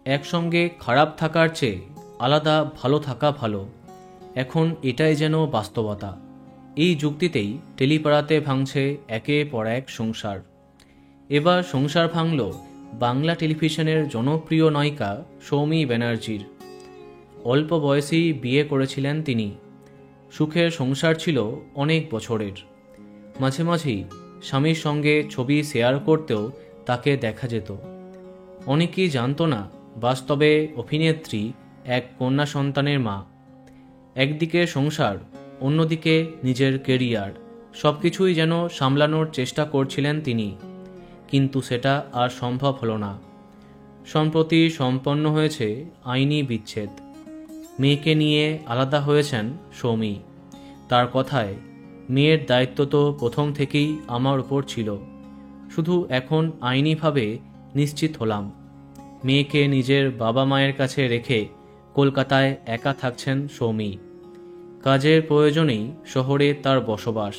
একসঙ্গে খারাপ থাকার চেয়ে আলাদা ভালো থাকা ভালো, এখন এটাই যেন বাস্তবতা। এই যুক্তিতেই টেলিপাড়াতে ভাঙছে একের পর এক সংসার। এবার সংসার ভাঙল বাংলা টেলিভিশনের জনপ্রিয় নায়িকা সৌমি ব্যানার্জির। অল্প বয়সেই বিয়ে করেছিলেন তিনি। সুখের সংসার ছিল অনেক বছরের। মাঝে মাঝেই স্বামীর সঙ্গে ছবি শেয়ার করতেও তাকে দেখা যেত। অনেকেই জানত না বাস্তবে অভিনেত্রী এক কন্যা সন্তানের মা। একদিকে সংসার, অন্যদিকে নিজের কেরিয়ার, সব কিছুই যেন সামলানোর চেষ্টা করছিলেন তিনি। কিন্তু সেটা আর সম্ভব হলো না। সম্প্রতি সম্পন্ন হয়েছে আইনি বিচ্ছেদ। মেয়েকে নিয়ে আলাদা হয়েছেন সৌমি। তার কথায়, মেয়ের দায়িত্ব তো প্রথম থেকেই আমার উপর ছিল, শুধু এখন আইনিভাবে নিশ্চিত হলাম। মেয়েকে নিজের বাবা মায়ের কাছে রেখে কলকাতায় একা থাকছেন সৌমি। কাজের প্রয়োজনেই শহরে তার বসবাস।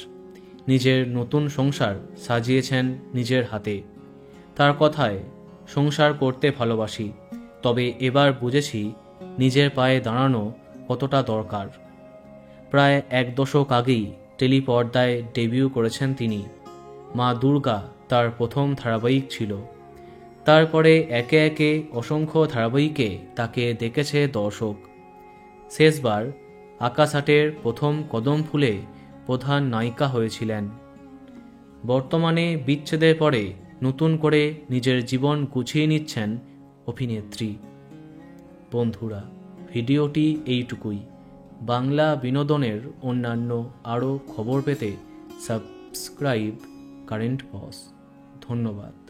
নিজের নতুন সংসার সাজিয়েছেন নিজের হাতে। তার কথায়, সংসার করতে ভালোবাসি, তবে এবার বুঝেছি নিজের পায়ে দাঁড়ানো কতটা দরকার। প্রায় এক দশক আগেই টেলিপর্দায় ডেবিউ করেছেন তিনি। মা দুর্গা তার প্রথম ধারাবাহিক ছিল। তারপরে একে একে অসংখ্য ধারাবাহিকে তাকে দেখেছে দর্শক। শেষবার আকাশ আটের প্রথম কদম ফুলে প্রধান নায়িকা হয়েছিলেন। বর্তমানে বিচ্ছেদের পরে নতুন করে নিজের জীবন গুছিয়ে নিচ্ছেন অভিনেত্রী। বন্ধুরা, ভিডিওটি এইটুকুই। বাংলা বিনোদনের অন্যান্য আরও খবর পেতে সাবস্ক্রাইব কারেন্ট বস। ধন্যবাদ।